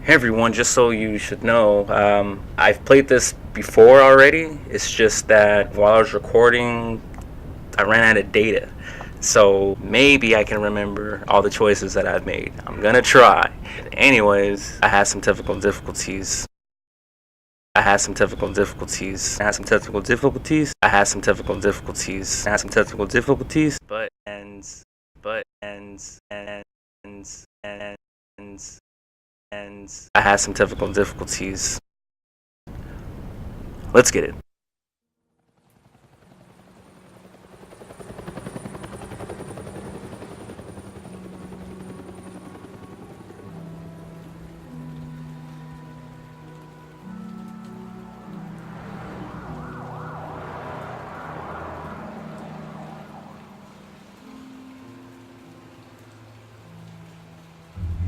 Hey everyone, just so you should know, I've played this before already. It's just that while I was recording, I ran out of data. So maybe I can remember all the choices that I've made. I'm gonna try. Anyways, I had some technical difficulties. I had some technical difficulties. I had some technical difficulties. I had some technical difficulties. I had some technical difficulties. And I had some technical difficulties. Let's get it.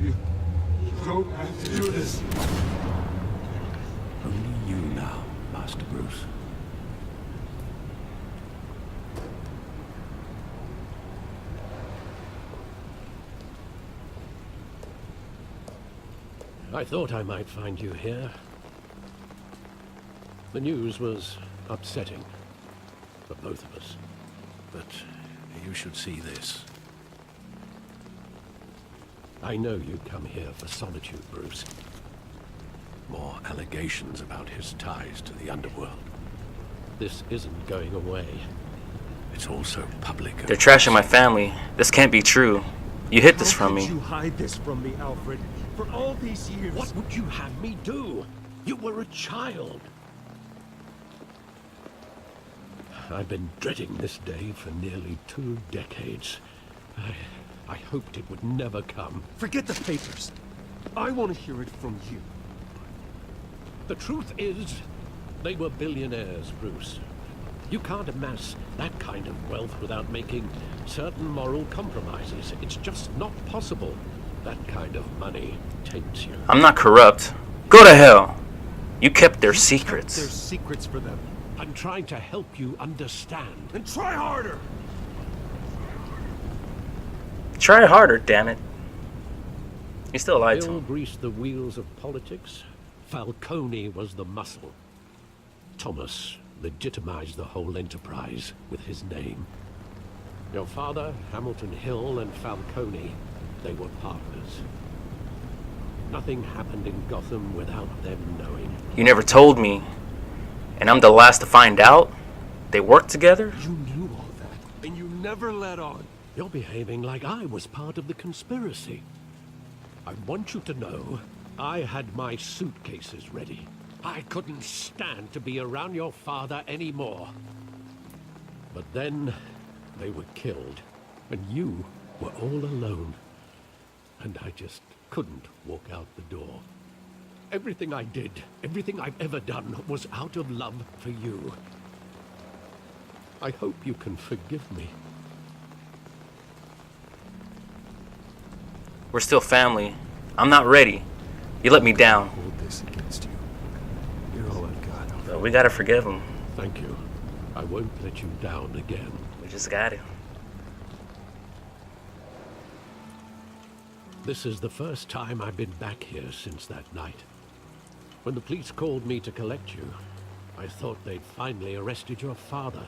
You don't have to do this. Only you now, Master Bruce. I thought I might find you here. The news was upsetting for both of us. But you should see this. I know you come here for solitude, Bruce. More allegations about his ties to the underworld. This isn't going away. It's also public. They're trashing my family. This can't be true. You hid this from me. How could you hide this from me, Alfred? For all these years. What would you have me do? You were a child. I've been dreading this day for nearly 2 decades. I hoped it would never come. Forget the papers. I want to hear it from you. The truth is, they were billionaires, Bruce. You can't amass that kind of wealth without making certain moral compromises. It's just not possible. That kind of money taints you. I'm not corrupt. Go to hell. You kept their secrets. There's secrets for them. I'm trying to help you understand. And try harder. Try harder, damn it. You still lied to Bill him. greased the wheels of politics. Falcone was the muscle. Thomas legitimized the whole enterprise with his name. Your father, Hamilton Hill, and Falcone, they were partners. Nothing happened in Gotham without them knowing. You never told me. And I'm the last to find out? They worked together? You knew all that, and you never let on. You're behaving like I was part of the conspiracy. I want you to know, I had my suitcases ready. I couldn't stand to be around your father anymore. But then, they were killed, and you were all alone. And I just couldn't walk out the door. Everything I did, everything I've ever done, was out of love for you. I hope you can forgive me. We're still family. I'm not ready. You let me down. Hold this against you. You're all I've got. But we gotta forgive him. Thank you. I won't let you down again. We just gotta. This is the first time I've been back here since that night. When the police called me to collect you, I thought they'd finally arrested your father.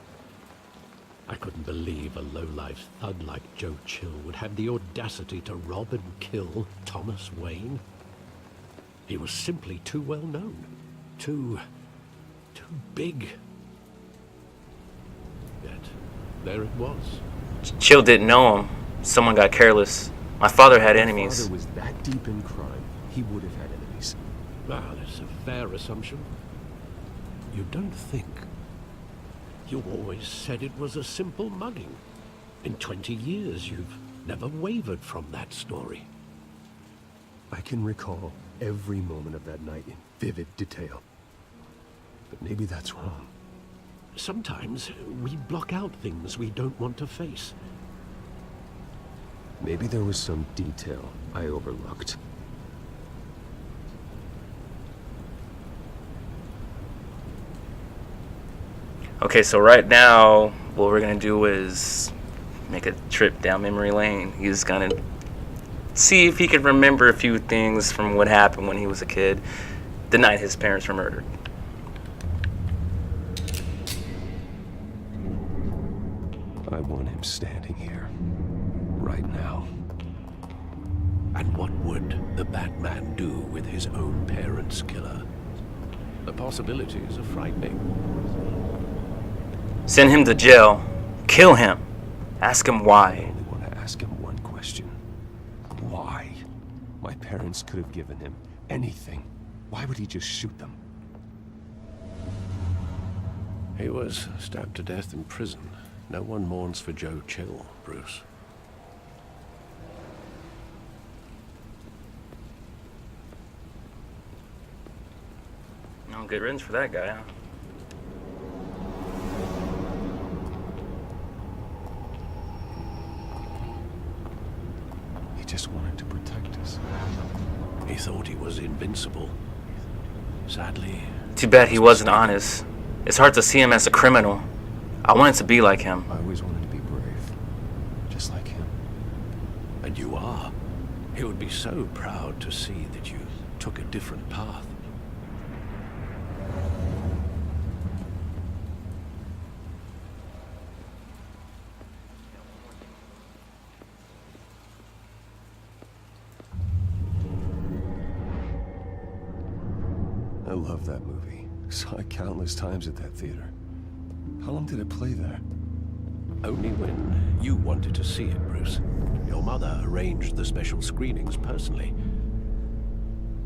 I couldn't believe a low-life thug like Joe Chill would have the audacity to rob and kill Thomas Wayne. He was simply too well known. Too big. Yet, there it was. Chill didn't know him. Someone got careless. My father had If enemies. father was that deep in crime, he would have had enemies. Ah, that's a fair assumption. You don't think? You always said it was a simple mugging. In 20 years, you've never wavered from that story. I can recall every moment of that night in vivid detail. But maybe that's wrong. Sometimes we block out things we don't want to face. Maybe there was some detail I overlooked. Okay, so right now, what we're gonna do is make a trip down memory lane. He's gonna see if he could remember a few things from what happened when he was a kid, the night his parents were murdered. I want him standing here, right now. And what would the Batman do with his own parents' killer? The possibilities are frightening. Send him to jail. Kill him. Ask him I why. only want to ask him one question. Why? My parents could have given him anything. Why would he just shoot them? He was stabbed to death in prison. No one mourns for Joe Chill, Bruce. No, good riddance for that guy, huh? He just wanted to protect us. He thought he was invincible. Sadly... Too bad he wasn't honest. It's hard to see him as a criminal. I wanted to be like him. I always wanted to be brave. Just like him. And you are. He would be so proud to see that you took a different path. I love that movie. Saw it countless times at that theater. How long did it play there? Only when you wanted to see it, Bruce. Your mother arranged the special screenings personally.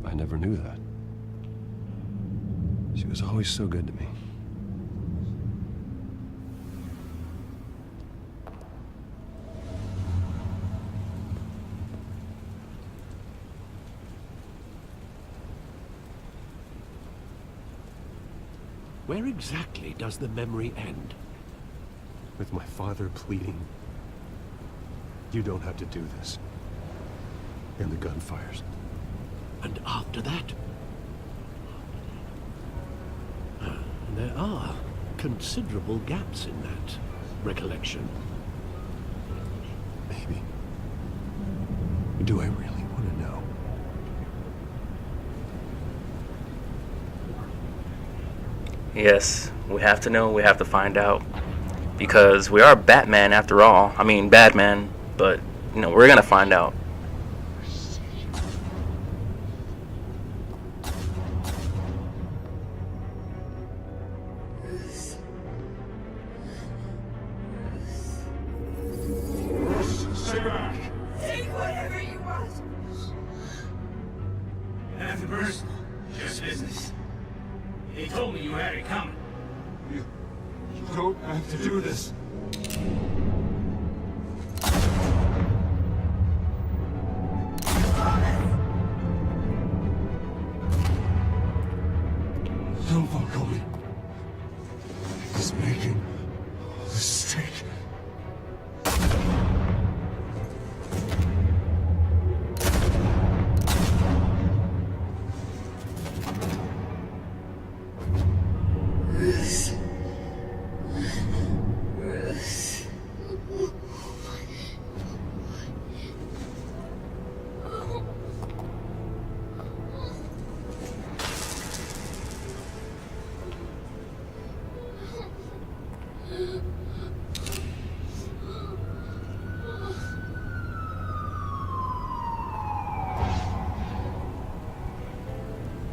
I never knew that. She was always so good to me. Where exactly does the memory end? With my father pleading, "You don't have to do this." And the gunfires. And after that? There are considerable gaps in that recollection. Maybe. Do I really want to know? Yes, we have to know, we have to find out. Because we are Batman after all. I mean, Batman, but, you know, we're gonna find out. Stay back. Take whatever you want. Nothing personal, just business. He told me you had it coming. You don't have to do this. Don't fuck on me. He's making a mistake.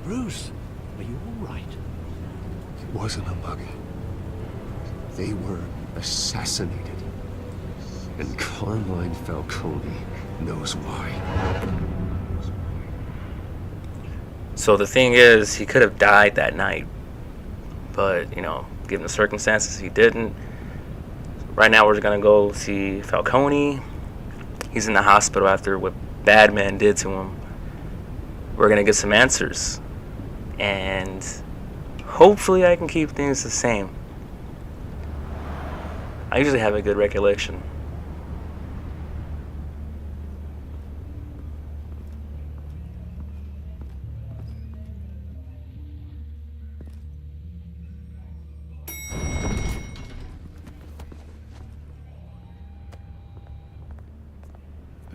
Bruce, are you all right? It wasn't a mugging. They were assassinated. And Carmine Falcone knows why. So the thing is, he could have died that night. But, you know, given the circumstances, he didn't. Right now, we're gonna go see Falcone. He's in the hospital after what Batman did to him. We're gonna get some answers. And hopefully I can keep things the same. I usually have a good recollection.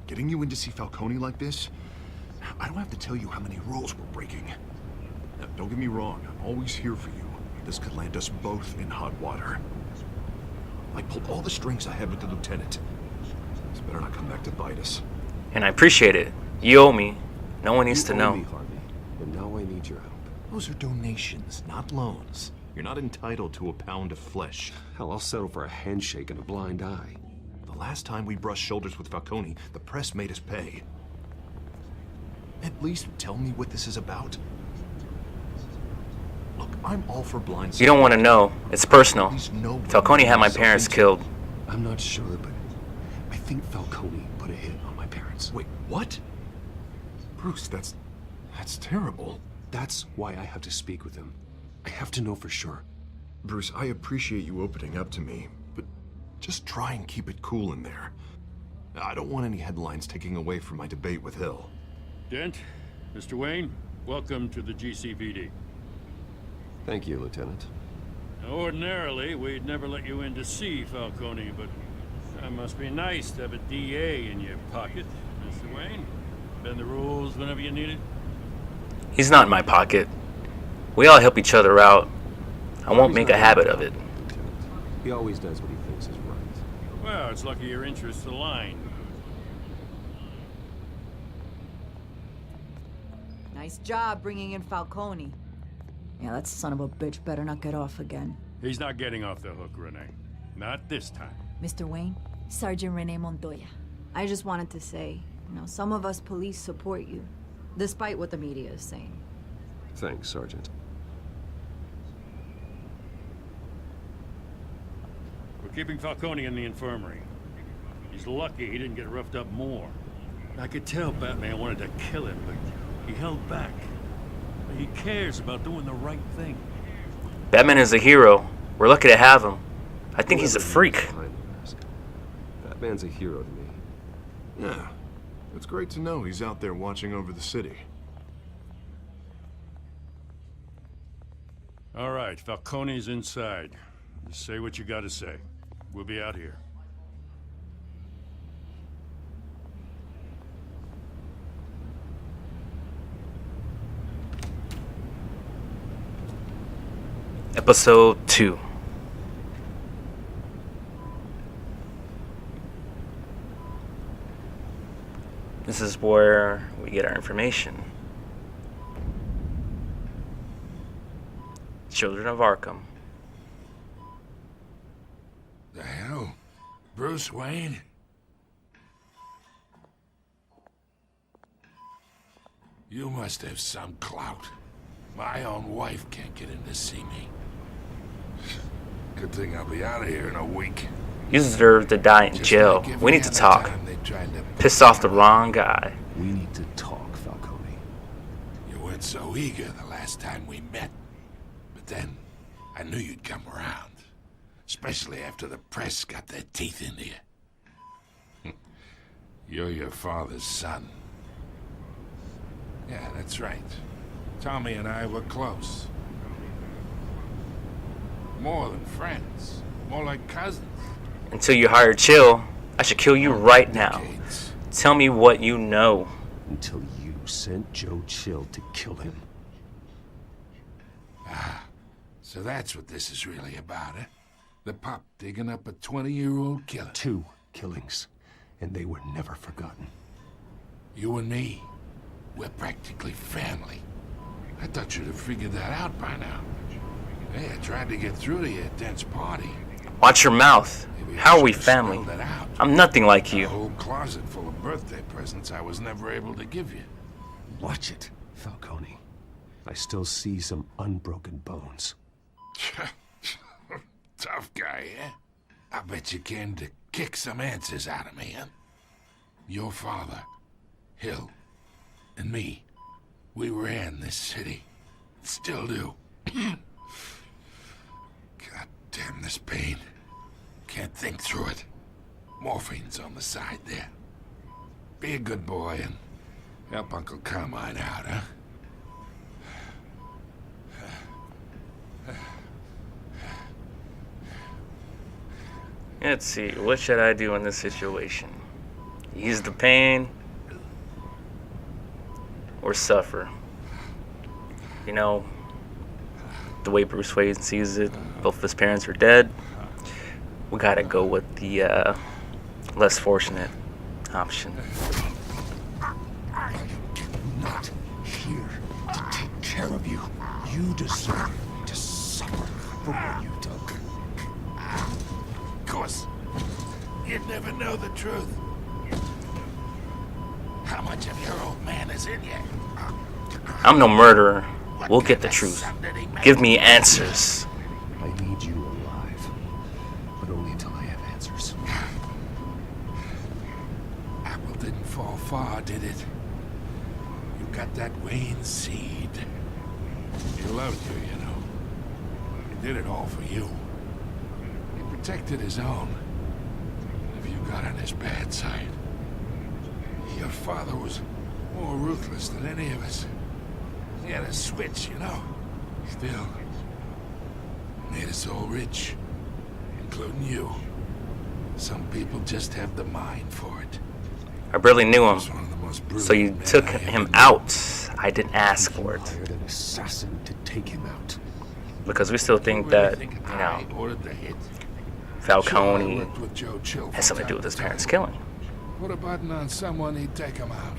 Get Getting you in to see Falcone like this? I don't have to tell you how many rules we're breaking. Now, don't get me wrong, I'm always here for you. This could land us both in hot water. I pulled all the strings I had with the lieutenant. This better not come back to bite us. And I appreciate it. You owe me. No one needs to know. Me, Harvey, and now I need your help. Those are donations, not loans. You're not entitled to a pound of flesh. Hell, I'll settle for a handshake and a blind eye. The last time we brushed shoulders with Falcone, the press made us pay. At least tell me what this is about. Look, I'm all for blind. You don't want to know. It's personal. No, Falcone had my parents killed. I'm not sure, but I think Falcone put a hit on my parents. Wait, what? Bruce, that's terrible. That's why I have to speak with him. I have to know for sure. Bruce, I appreciate you opening up to me, but just try and keep it cool in there. I don't want any headlines taking away from my debate with Hill. Dent, Mr. Wayne, welcome to the GCPD. Thank you, Lieutenant. Now, ordinarily, we'd never let you in to see Falcone, but that must be nice to have a DA in your pocket, Mr. Wayne. Bend the rules whenever you need it. He's not in my pocket. We all help each other out. I won't make a habit of it. He always does what he thinks is right. Well, it's lucky your interests align. Nice job bringing in Falcone. Yeah, that son of a bitch better not get off again. He's not getting off the hook, Renee. Not this time. Mr. Wayne, Sergeant Renee Montoya. I just wanted to say, some of us police support you, despite what the media is saying. Thanks, Sergeant. We're keeping Falcone in the infirmary. He's lucky he didn't get roughed up more. I could tell Batman wanted to kill him, but he held back. He cares about doing the right thing. Batman is a hero. We're lucky to have him. I think he's a freak. Batman's a hero to me. Yeah, it's great to know he's out there watching over the city. All right, Falcone's inside. Just say what you gotta say. We'll be out here. Episode 2. This is where we get our information. Children of Arkham. The hell? Bruce Wayne? You must have some clout. My own wife can't get in to see me. Good thing I'll be out of here in a week. You deserve to die in jail. We need to talk. Pissed off the wrong guy. We need to talk, Falcone. You weren't so eager the last time we met. But then, I knew you'd come around. Especially after the press got their teeth into you. You're your father's son. Yeah, that's right. Tommy and I were close. More than friends. More like cousins. Until you hire Chill, I should kill you right now. Tell me what you know. Until you sent Joe Chill to kill him. Ah, so that's what this is really about, eh? The pup digging up a 20-year-old killer. 2 killings, and they were never forgotten. You and me, we're practically family. I thought you'd have figured that out by now. Hey, I tried to get through to you at Dent's party. Watch your mouth. Maybe I How are should we have family? spelled it out. I'm nothing like A you. whole closet full of birthday presents I was never able to give you. Watch it, Falcone. I still see some unbroken bones. Tough guy, eh? I bet you came to kick some answers out of me, huh? Your father, Hill, and me, we ran this city. Still do. God damn this pain. Can't think through it. Morphine's on the side there. Be a good boy and help Uncle Carmine out, huh? Let's see. What should I do in this situation? ease the pain or suffer. You know, the way Bruce Wayne sees it, both of his parents are dead. We gotta go with the less fortunate option. I am not here to take care of you. You deserve to suffer for what you took. Of course, you'd never know the truth. How much of your old man is in you? I'm no murderer. We'll get the truth. Give me answers. I need you alive, but only until I have answers. Apple didn't fall far, did it? You got that Wayne seed. He loved you, you know. He did it all for you. He protected his own. If you got on his bad side. Your father was more ruthless than any of us. He had a switch, you know. Still, made us all rich, including you. Some people just have the mind for it. I barely knew him, He's one of the most so you brilliant men took I ever him knew. out. I didn't ask for it, Hired an assassin to take him out. because we still think You really that, think you I know, ordered the hit? Sure, I Falcone worked with Joe Chill has from something to do time with his time. parents' killing. Put a button on someone, he'd take him out.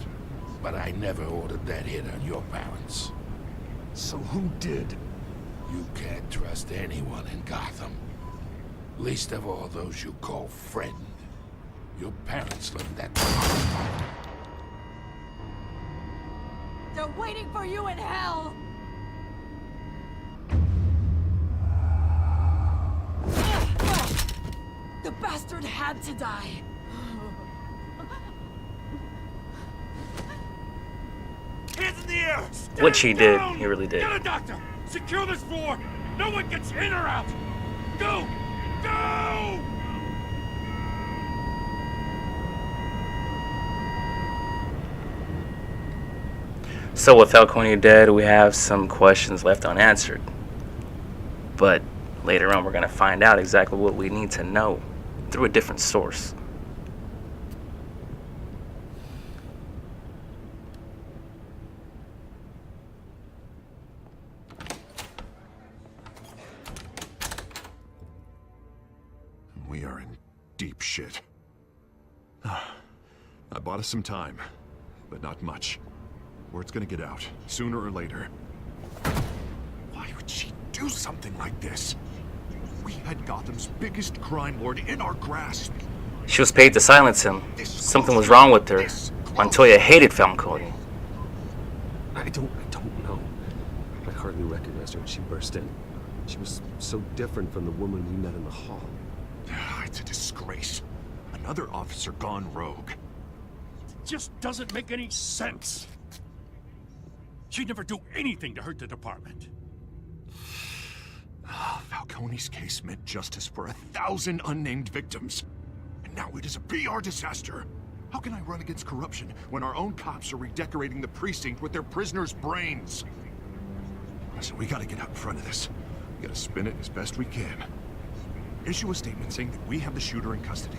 But I never ordered that hit on your parents. So who did? You can't trust anyone in Gotham. Least of all those you call friend. Your parents learned that. They're waiting for you in hell! The bastard had to die. Hands in the air! Which he did. Down! He really did. Get a doctor! Secure this floor! No one gets in or out! Go! Go! So with Falcone dead, we have some questions left unanswered. But later on, we're going to find out exactly what we need to know through a different source. We are in deep shit. I bought us some time, but not much. Word's gonna get out, sooner or later. Why would she do something like this? We had Gotham's biggest crime lord in our grasp. She was paid to silence him. Something was wrong with her. Montoya hated Falcone. I don't know. I hardly recognized her when she burst in. She was so different from the woman we met in the hall. It's a disgrace. Another officer gone rogue. Just doesn't make any sense. She'd never do anything to hurt the department. Falcone's case meant justice for 1,000 unnamed victims. And now it is a PR disaster. How can I run against corruption when our own cops are redecorating the precinct with their prisoners' brains? Listen, we gotta get out in front of this. We gotta spin it as best we can. Issue a statement saying that we have the shooter in custody.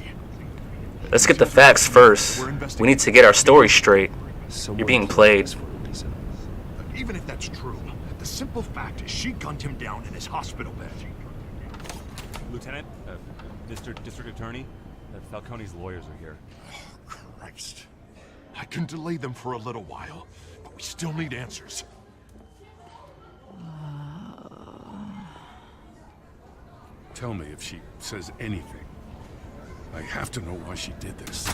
Let's get the facts first. We need to get our story straight. You're being played. But even if that's true, the simple fact is she gunned him down in his hospital bed. Lieutenant, Mr. District Attorney, Falcone's lawyers are here. Christ. I can delay them for a little while, but we still need answers. Tell me if she says anything. I have to know why she did this.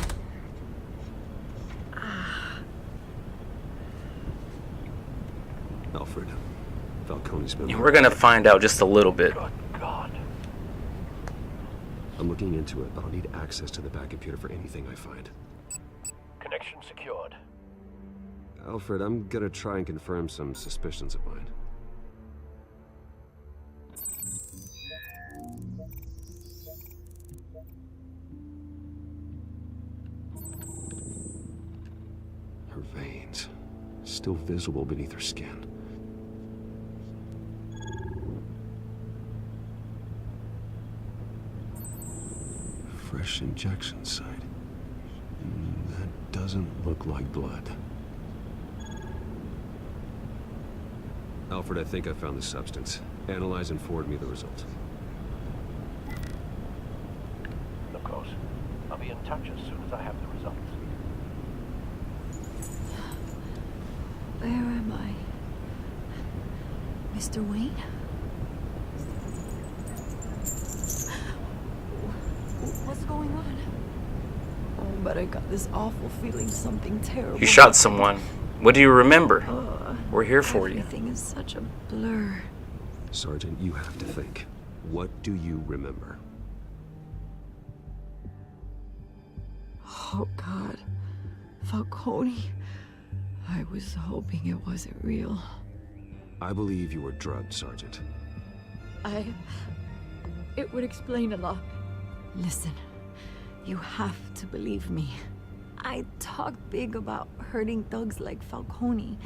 Alfred, Falcone's been... And we're going to find out just a little bit. God. I'm looking into it, but I'll need access to the back computer for anything I find. Connection secured. Alfred, I'm gonna try and confirm some suspicions of mine. Her veins, still visible beneath her skin. Fresh injection site. That doesn't look like blood. Alfred, I think I found the substance. Analyze and forward me the result. Of course. I'll be in touch as soon as I have the results. Where am I? Mr. Wayne? What's going on? Oh, but I got this awful feeling something terrible. You shot someone. What do you remember? We're here for you. Everything is such a blur. Sergeant, you have to think. What do you remember? Oh, God. Falcone. I was hoping it wasn't real. I believe you were drugged, Sergeant. It would explain a lot. Listen, you have to believe me. I talk big about hurting thugs like Falcone,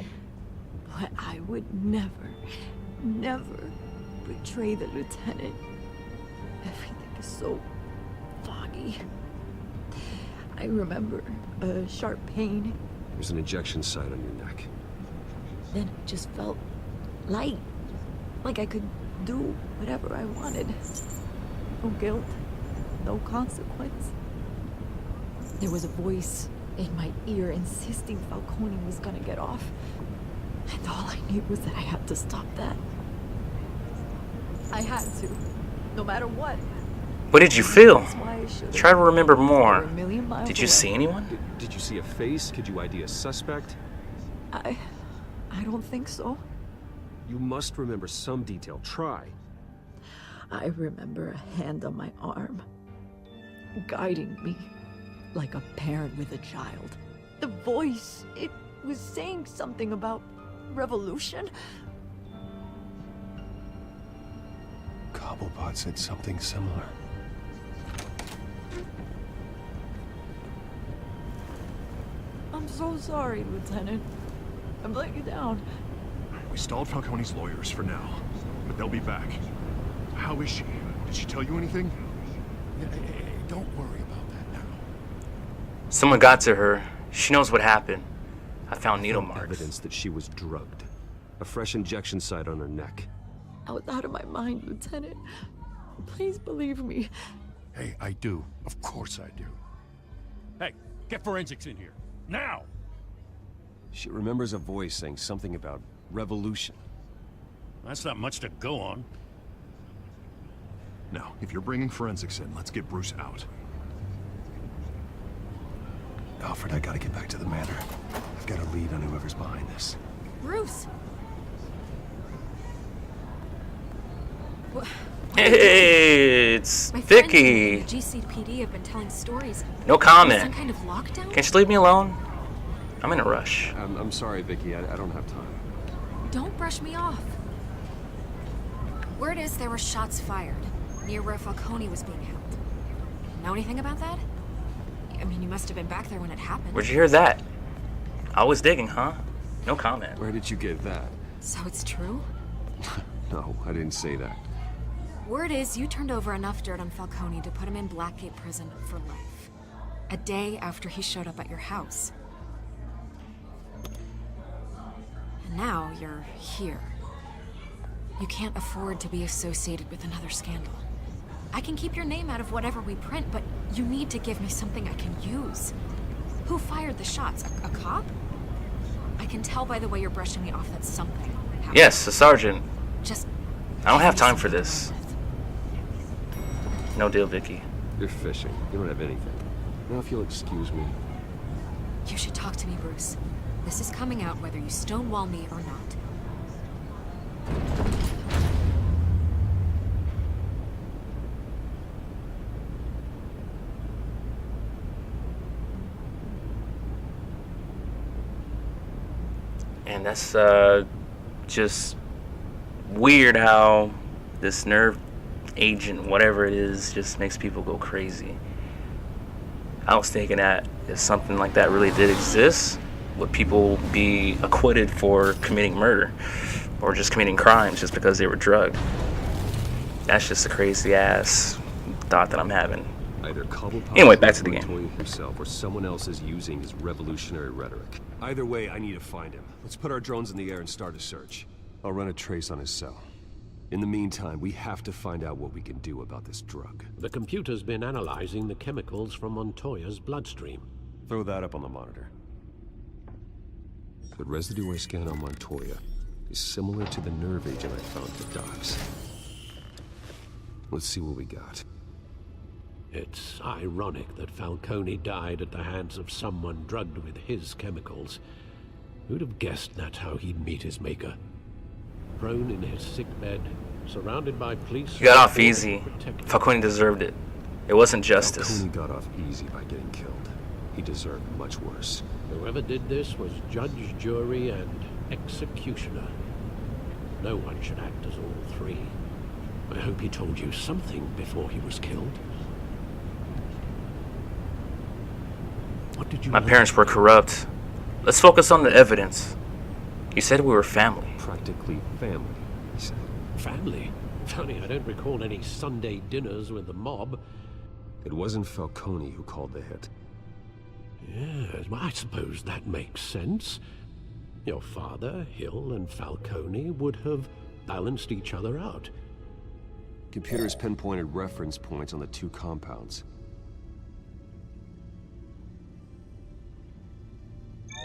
but I would never betray the lieutenant. Everything is so foggy. I remember a sharp pain. There's an injection site on your neck. Then it just felt light, like I could do whatever I wanted. No guilt, no consequence. There was a voice in my ear insisting Falcone was gonna get off. And all I knew was that I had to stop that. I had to, no matter what. What did you feel? That's why I should've. Try to remember more. We're a million miles Did you away. see anyone? Did you see a face? Could you ID a suspect? I don't think so. You must remember some detail. Try. I remember a hand on my arm, guiding me like a parent with a child. The voice, it was saying something about revolution. Cobblepot said something similar. I'm so sorry, Lieutenant. I've let you down. We stalled Falcone's lawyers for now, but they'll be back. How is she? Did she tell you anything? Hey, don't worry about that now. Someone got to her. She knows what happened. I found needle marks. Evidence that she was drugged. A fresh injection site on her neck. I was out of my mind, Lieutenant. Please believe me. Hey, I do. Of course I do. Hey, get forensics in here. Now! She remembers a voice saying something about revolution. That's not much to go on. Now, if you're bringing forensics in, let's get Bruce out. Alfred, I gotta get back to the manor. I've got a lead on whoever's behind this. Bruce! Hey, it's My friends Vicky. in the GCPD have been telling stories. No Some comment. kind of lockdown? Can't you leave me alone? I'm in a rush. I'm sorry, Vicky. I don't have time. Don't brush me off. Word is there were shots fired near where Falcone was being held. Know anything about that? I mean, you must have been back there when it happened. Where'd you hear that? I was digging, huh? No comment. Where did you get that? So it's true? No, I didn't say that. Word is you turned over enough dirt on Falcone to put him in Blackgate Prison for life. A day after he showed up at your house. And now you're here. You can't afford to be associated with another scandal. I can keep your name out of whatever we print, but you need to give me something I can use. Who fired the shots? A cop? I can tell by the way you're brushing me off that something happened. Yes, the sergeant. Just... I don't have time for this. No deal, Vicky. You're fishing. You don't have anything. Now, if you'll excuse me. You should talk to me, Bruce. This is coming out whether you stonewall me or not. And that's just weird how this nerve agent, whatever it is, just makes people go crazy. I was thinking that if something like that really did exist, would people be acquitted for committing murder or just committing crimes just because they were drugged? That's just a crazy ass thought that I'm having. Either Cobblepot Anyway, back to the game. Montoya himself, or someone else is using his revolutionary rhetoric. Either way, I need to find him. Let's put our drones in the air and start a search. I'll run a trace on his cell. In the meantime, we have to find out what we can do about this drug. The computer's been analyzing the chemicals from Montoya's bloodstream. Throw that up on the monitor. The residue I scan on Montoya is similar to the nerve agent I found at the docks. Let's see what we got. It's ironic that Falcone died at the hands of someone drugged with his chemicals. Who'd have guessed that's how he'd meet his maker? Prone in his sickbed, surrounded by police... He got off easy. Falcone deserved it. It wasn't justice. Falcone got off easy by getting killed. He deserved much worse. Whoever did this was judge, jury, and executioner. No one should act as all three. I hope he told you something before he was killed. What did you My parents were corrupt. Let's focus on the evidence. You said we were family. Practically family, he said. Family? Funny, I don't recall any Sunday dinners with the mob. It wasn't Falcone who called the hit. Yes, well, I suppose that makes sense. Your father, Hill, and Falcone would have balanced each other out. Computers pinpointed reference points on the two compounds.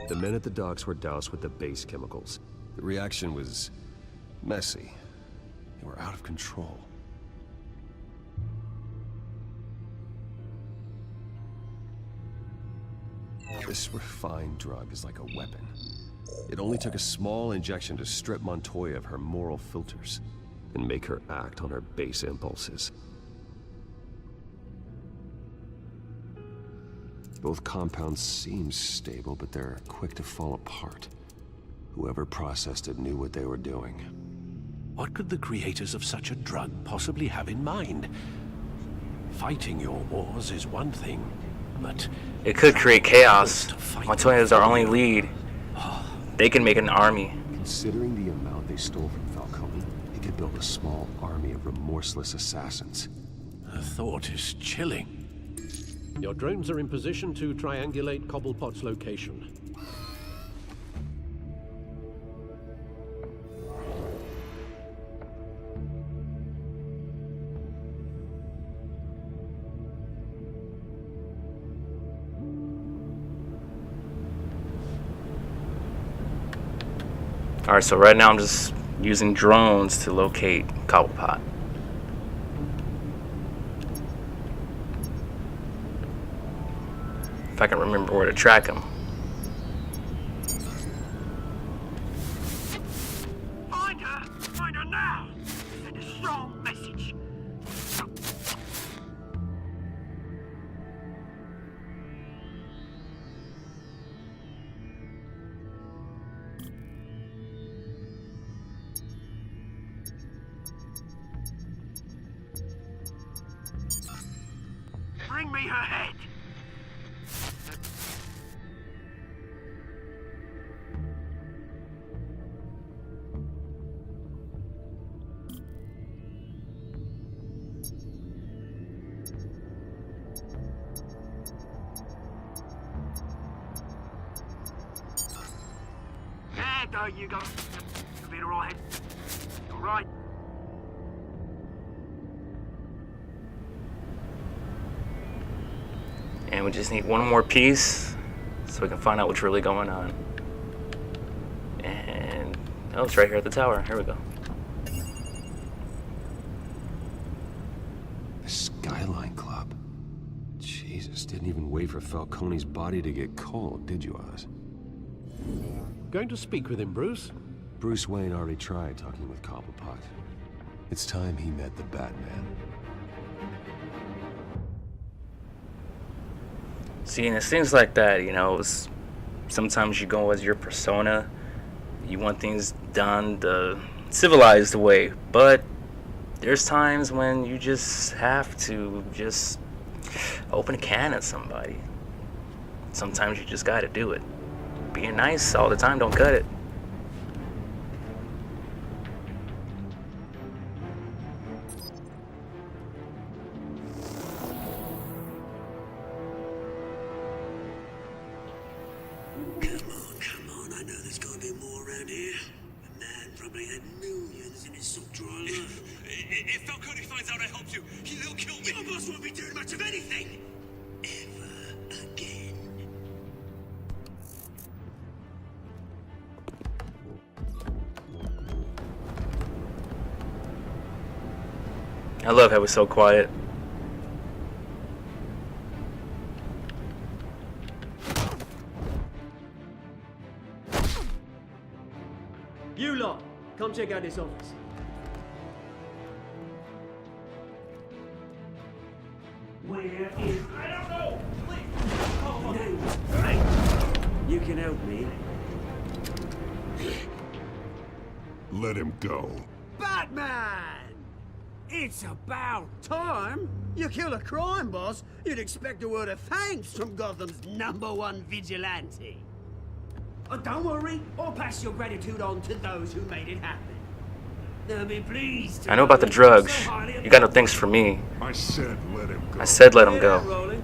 The men at the docks were doused with the base chemicals. The reaction was messy. They were out of control. This refined drug is like a weapon. It only took a small injection to strip Montoya of her moral filters and make her act on her base impulses. Both compounds seem stable, but they're quick to fall apart. Whoever processed it knew what they were doing. What could the creators of such a drug possibly have in mind? Fighting your wars is one thing, but... It could create chaos. Montoya is our only lead. They can make an army. Considering the amount they stole from Falcone, they could build a small army of remorseless assassins. The thought is chilling. Your drones are in position to triangulate Cobblepot's location. Alright, so right now I'm just using drones to locate Cobblepot. If I can remember where to track him. Find her! Find her now! Send a strong message. Bring me her head! There you go. You'll be alright. Alright. And we just need one more piece so we can find out what's really going on. And oh, it's right here at the tower. Here we go. The Skyline Club. Jesus, didn't even wait for Falcone's body to get cold, did you, Oz? Going to speak with him, Bruce? Bruce Wayne already tried talking with Cobblepot. It's time he met the Batman. See, and it's things like that, you know, sometimes you go as your persona. You want things done the civilized way, but there's times when you just have to just open a can at somebody. Sometimes you just gotta do it. Being nice all the time don't cut it. had millions in his sock drawer. If Falcone finds out I helped you, he'll kill me. Your boss won't be doing much of anything. Ever again. I love how it's so quiet. You lot, come check out this office. Where is... I don't know! Please! Hey, you can help me. Let him go. Batman! It's about time. You kill a crime boss, you'd expect a word of thanks from Gotham's #1 vigilante. Oh, don't worry, I'll pass your gratitude on to those who made it happen. They'll be pleased to I know about the that drugs. so highly You got no thanks for me. I said let him go. I said let him Yeah, go. Roland.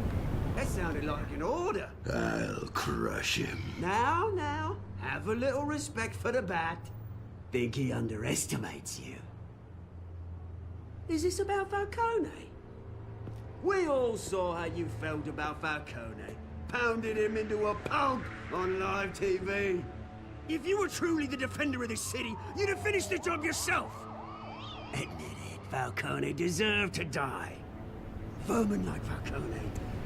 That sounded like an order. I'll crush him. Now, have a little respect for the Bat. Think he underestimates you. Is this about Falcone? We all saw how you felt about Falcone. Pounded him into a pulp on live TV. If you were truly the defender of this city, you'd have finished the job yourself. Admit it, Falcone deserved to die. Vermin like Falcone,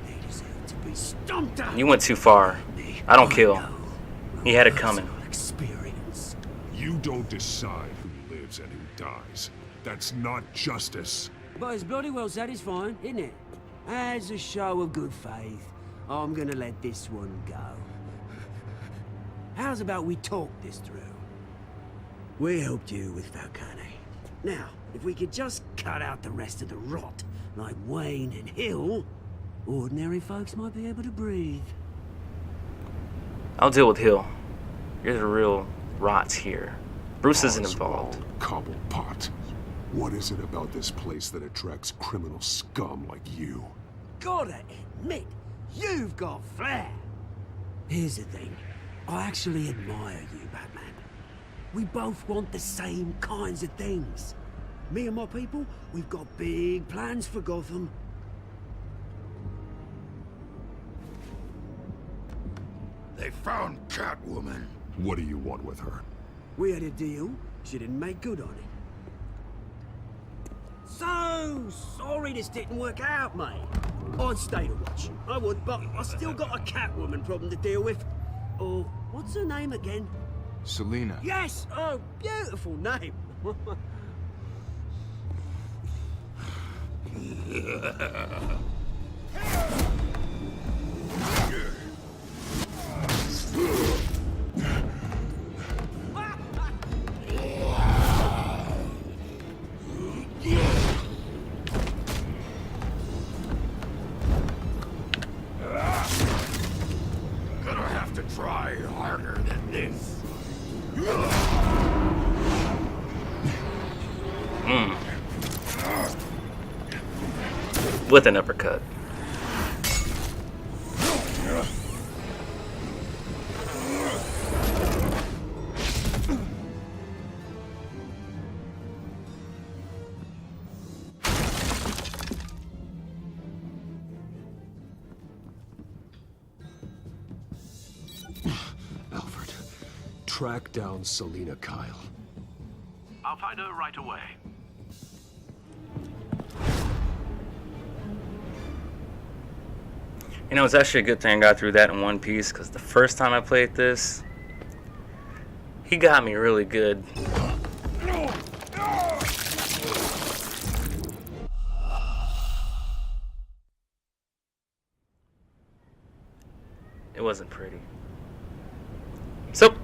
they deserve to be stomped out. You went too far. I don't kill. He had it coming. Experience. You don't decide who lives and who dies. That's not justice. But it's bloody well satisfying, isn't it? As a show of good faith, I'm gonna let this one go. How's about we talk this through? We helped you with Falcone. Now, if we could just cut out the rest of the rot, like Wayne and Hill, ordinary folks might be able to breathe. I'll deal with Hill. You're the real rots here. Bruce isn't involved. Cobblepot. What is it about this place that attracts criminal scum like you? Gotta admit, you've got flair. Here's the thing. I actually admire you, Batman. We both want the same kinds of things. Me and my people, we've got big plans for Gotham. They found Catwoman. What do you want with her? We had a deal. She didn't make good on it. So sorry this didn't work out, mate. I'd stay to watch. I would, but I still got a Catwoman problem to deal with. Oh, what's her name again? Selina. Yes! Oh, beautiful name. Gonna have to try harder than this. With an uppercut. Alfred, track down Selina Kyle. I'll find her right away. You know, it's actually a good thing I got through that in one piece, because the first time I played this, he got me really good. It wasn't pretty. So,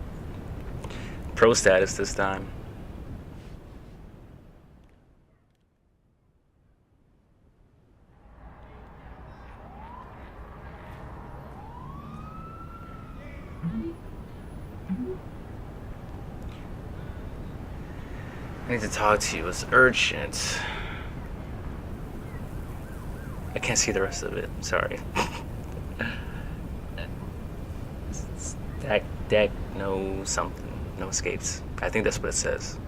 pro status this time. I need to talk to you. It's urgent. I can't see the rest of it. Sorry. Deck, no something. No escapes. I think that's what it says.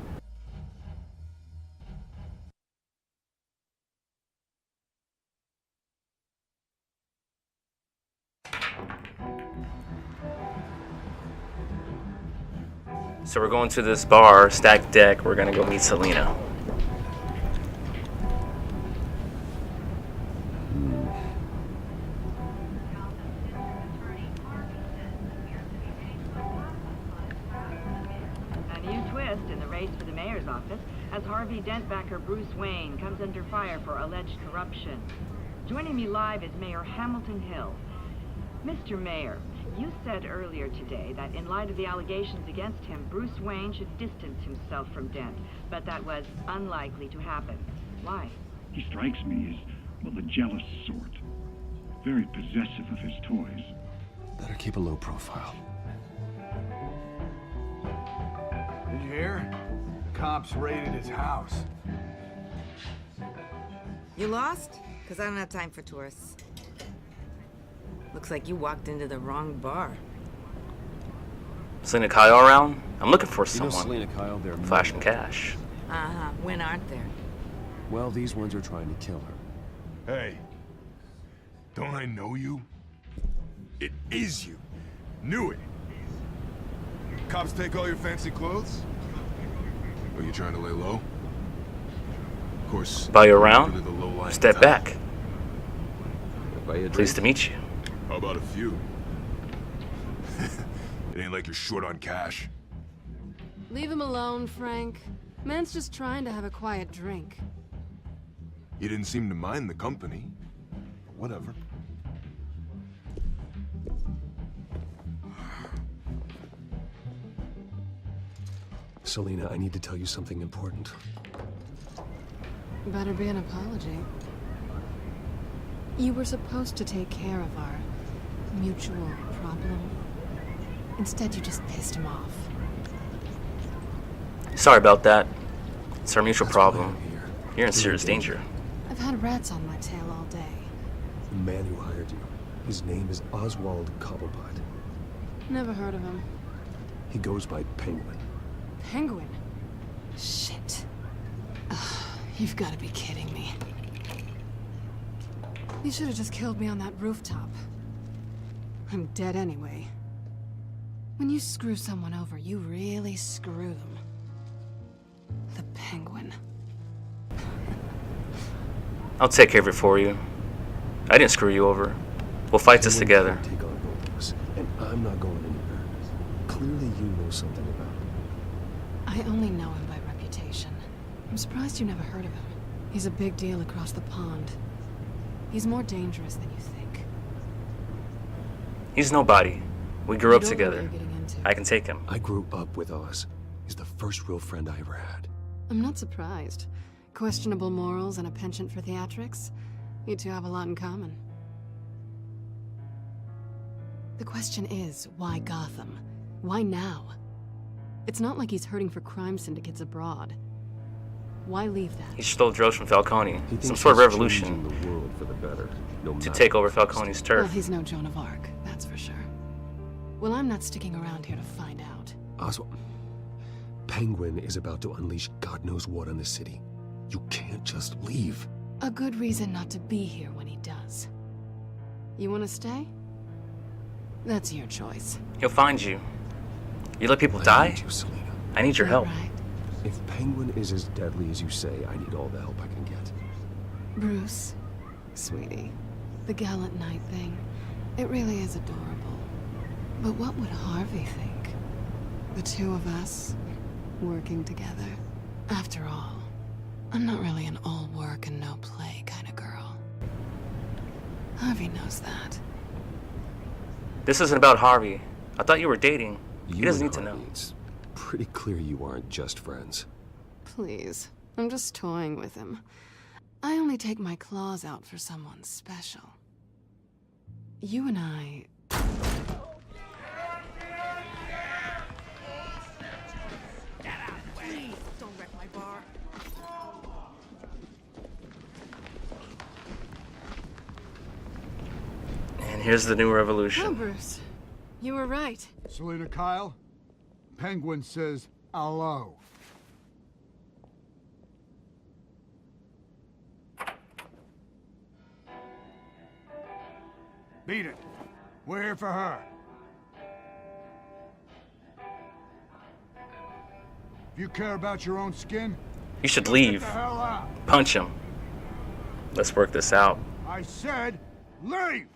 So we're going to this bar, Stack Deck. We're gonna go meet Selena. A new twist in the race for the mayor's office as Harvey Dent-backer Bruce Wayne comes under fire for alleged corruption. Joining me live is Mayor Hamilton Hill. Mr. Mayor, you said earlier today that in light of the allegations against him, Bruce Wayne should distance himself from Dent, but that was unlikely to happen. Why? He strikes me as, well, the jealous sort. Very possessive of his toys. Better keep a low profile. Did you hear? The cops raided his house. You lost? Because I don't have time for tourists. Looks like you walked into the wrong bar. Selena Kyle around? I'm looking for someone. You know Selena Kyle, they're flashing cash. Uh-huh. When aren't there? Well, these ones are trying to kill her. Hey, don't I know you? It is you. Knew it. Cops take all your fancy clothes? Are you trying to lay low? Of course. Buy you around? Step back. Pleased to meet you. How about a few? It ain't like you're short on cash. Leave him alone, Frank. Man's just trying to have a quiet drink. You didn't seem to mind the company. Whatever. Selena, I need to tell you something important. Better be an apology. You were supposed to take care of our mutual problem. Instead, you just pissed him off. Sorry about that. It's our mutual problem. You're in serious danger. I've had rats on my tail all day. The man who hired you, his name is Oswald Cobblepot. Never heard of him. He goes by Penguin. Penguin? Shit. Ugh, you've got to be kidding me. You should have just killed me on that rooftop. I'm dead anyway. When you screw someone over, you really screw them. The Penguin. I'll take care of it for you. I didn't screw you over. We'll fight this together. Take on both of us, and I'm not going anywhere. Clearly you know something about him. I only know him by reputation. I'm surprised you never heard of him. He's a big deal across the pond. He's more dangerous than you think. He's nobody. We grew up You don't know what together. you're getting into. I can take him. I grew up with Oz. He's the first real friend I ever had. I'm not surprised. Questionable morals and a penchant for theatrics. You two have a lot in common. The question is, why Gotham? Why now? It's not like he's hurting for crime syndicates abroad. Why leave that? He stole drugs from Falcone. He thinks Some sort of he's revolution changing the world for the better, no to matter take over what it costs. Falcone's Well, turf. he's no Joan of Arc, that's for sure. Well, I'm not sticking around here to find out. Oswald, Penguin is about to unleash God knows what on the city. You can't just leave. A good reason not to be here when he does. You want to stay? That's your choice. He'll find you. You let people I die? need you, Selena. I need your help. Right. If Penguin is as deadly as you say, I need all the help I can get. Bruce, sweetie, the gallant knight thing, it really is adorable. But what would Harvey think? The two of us, working together. After all, I'm not really an all work and no play kind of girl. Harvey knows that. This isn't about Harvey. I thought you were dating. He doesn't need to know. It's pretty clear you aren't just friends. Please, I'm just toying with him. I only take my claws out for someone special. You and I... Please, don't wreck my bar. And here's the new Oh, revolution. Bruce. You were right. Selena Kyle, Penguin says hello. Beat it. We're here for her. If you care about your own skin, You should get leave. the hell out. Punch him. Let's work this out. I said, leave!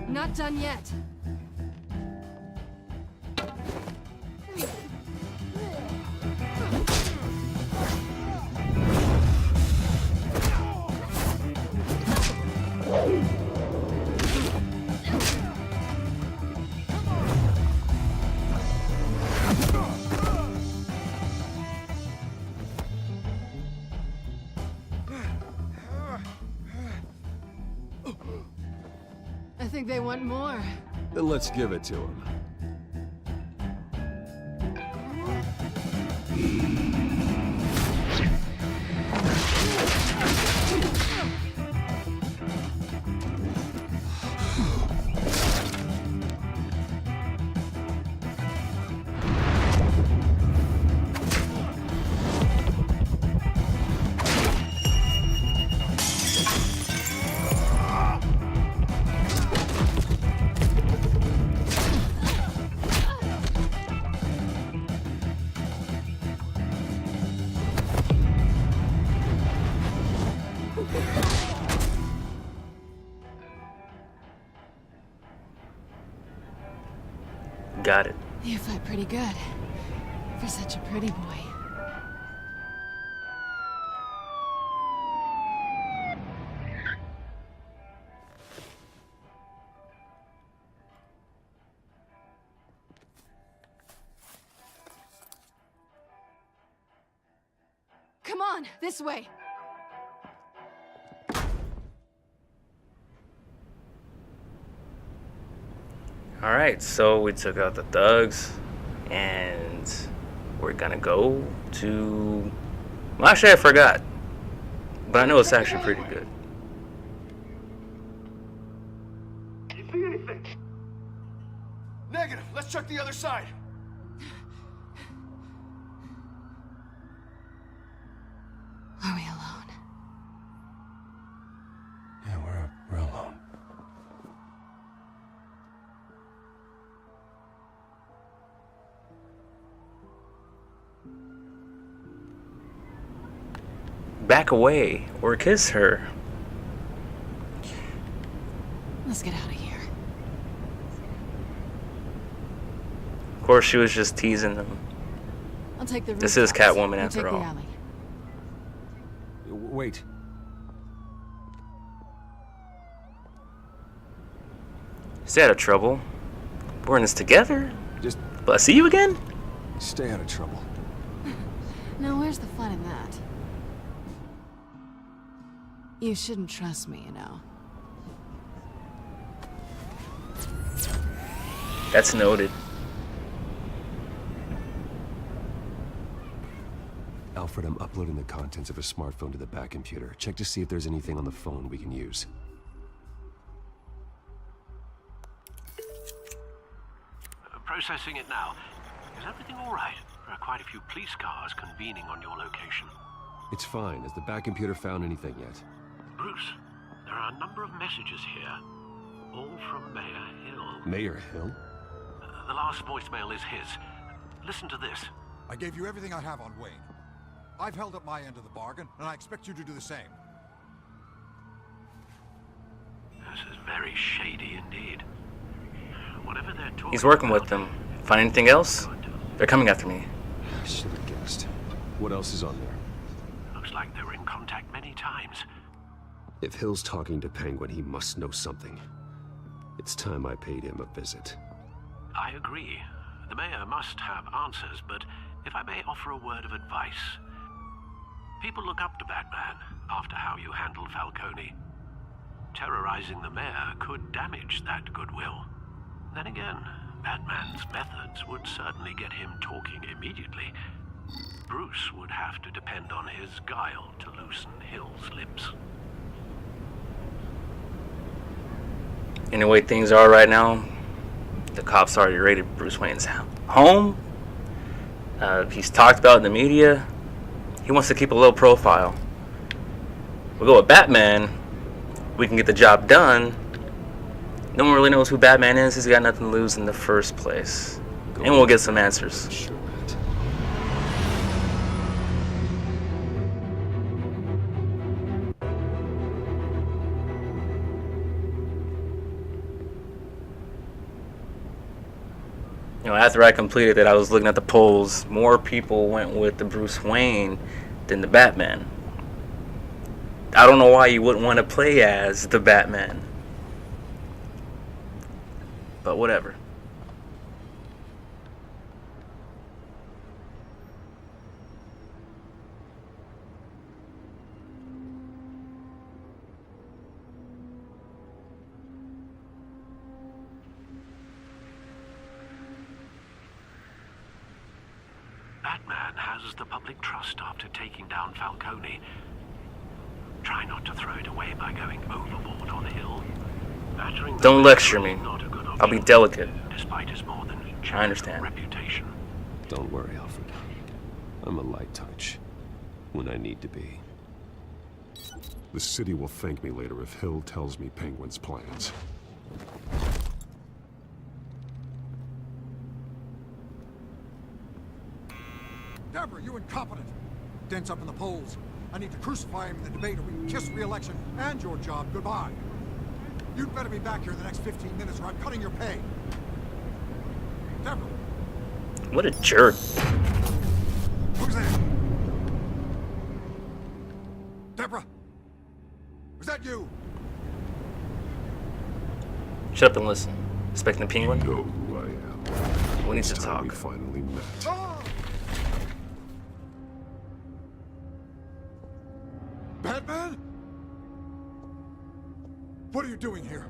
Not done yet. I think they want more. Then let's give it to him. Got it. You fight pretty good. For such a pretty boy. Come on, this way. Alright, so we took out the thugs, and we're gonna go to... Well, actually, I forgot. But I know it's actually pretty good. You see anything? Negative. Let's check the other side. Are we alone? Yeah, we're alone. Back away, or kiss her. Let's get out of here. Of course, she was just teasing them. I'll take the This is rooftops. Catwoman You after take all. the alley. Wait. Stay out of trouble. We're in this together. Just... Will I see you again? Stay out of trouble. Now, where's the fun in that? You shouldn't trust me, you know. That's noted. Alfred, I'm uploading the contents of a smartphone to the back computer. Check to see if there's anything on the phone we can use. Processing it now. Is everything all right? There are quite a few police cars convening on your location. It's fine. Has the back computer found anything yet? Bruce, there are a number of messages here, all from Mayor Hill. Mayor Hill? The last voicemail is his. Listen to this. I gave you everything I have on Wayne. I've held up my end of the bargain, and I expect you to do the same. This is very shady indeed. Whatever they're talking He's working about, with them. Find anything else? They're coming after me. I should have guessed. What else is on there? looks like they were in contact many times. If Hill's talking to Penguin, he must know something. It's time I paid him a visit. I agree. The mayor must have answers, but if I may offer a word of advice. People look up to Batman after how you handled Falcone. Terrorizing the mayor could damage that goodwill. Then again, Batman's methods would certainly get him talking immediately. Bruce would have to depend on his guile to loosen Hill's lips. And the way things are right now, the cops already raided Bruce Wayne's home. He's talked about in the media. He wants to keep a low profile. We'll go with Batman. We can get the job done. No one really knows who Batman is. He's got nothing to lose in the first place. And we'll get some answers. Sure. You know, after I completed it, I was looking at the polls. More people went with the Bruce Wayne than the Batman. I don't know why you wouldn't want to play as the Batman. But whatever. Batman has the public trust after taking down Falcone. Try not to throw it away by going overboard on Hill. Don't lecture me. I'll be delicate. Despite his more than I understand. Reputation. Don't worry, Alfred. I'm a light touch when I need to be. The city will thank me later if Hill tells me Penguin's plans. Deborah, you incompetent! Dent's up in the polls. I need to crucify him in the debate or we can kiss re-election and your job goodbye. You'd better be back here in the next 15 minutes or I'm cutting your pay. Deborah! What a jerk. Who's that? Deborah! Was that you? Shut up and listen. Expecting the Penguin? You know who I am. We need to It's time talk. we finally met. Batman? What are you doing here?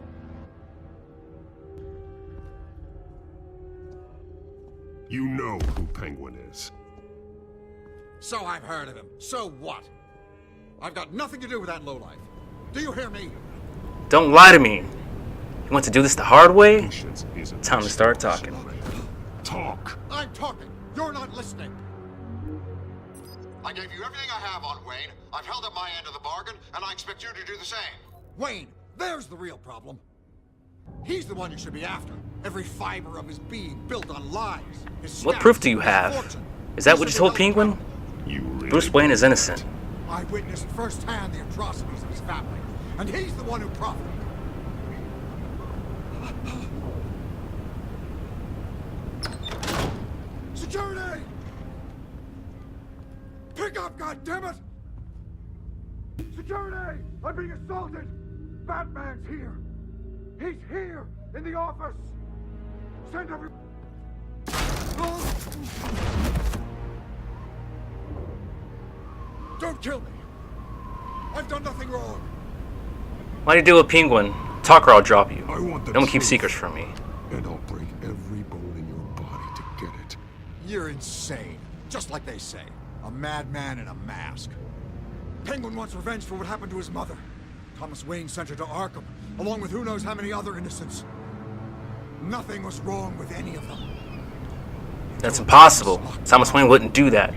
You know who Penguin is. So I've heard of him. So what? I've got nothing to do with that lowlife. Do you hear me? Don't lie to me. You want to do this the hard way? Time to start talking. Talk. I'm talking. You're not listening. I gave you everything I have on Wayne. I've held up my end of the bargain, and I expect you to do the same. Wayne, there's the real problem. He's the one you should be after. Every fiber of his being built on lies. What proof do you have? Is that what you told Penguin? Bruce Wayne is innocent. I witnessed firsthand the atrocities of his family, and he's the one who profited. Security! Pick up, goddammit! Security! I'm being assaulted! Batman's here! He's here! In the office! Send every... Don't kill me! I've done nothing wrong! Why do you deal with Penguin? Talk or I'll drop you. Don't keep truth. secrets from me. And I'll break every bone in your body to get it. You're insane. Just like they say. A madman in a mask. Penguin wants revenge for what happened to his mother. Thomas Wayne sent her to Arkham, along with who knows how many other innocents. Nothing was wrong with any of them. That's impossible. Thomas Wayne wouldn't do that.